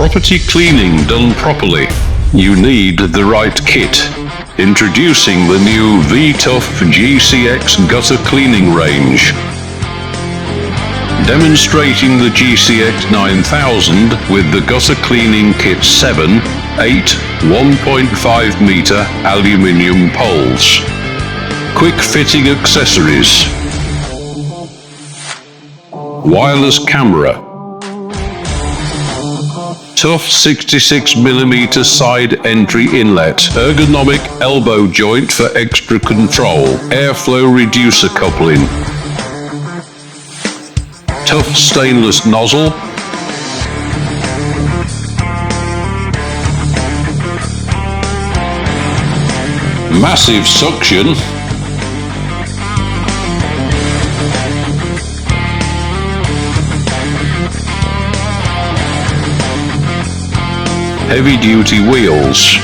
property cleaning done properly, you need the right kit. Introducing the new V-TUF GCX Gutter Cleaning Range. Demonstrating the GCX 9000 with the Gutter Cleaning Kit 7, 8, 1.5 meter aluminium poles. Quick fitting accessories. Wireless camera. Tough 66mm side entry inlet, ergonomic elbow joint for extra control, airflow reducer coupling. Tough stainless nozzle. Massive suction. Heavy-duty wheels.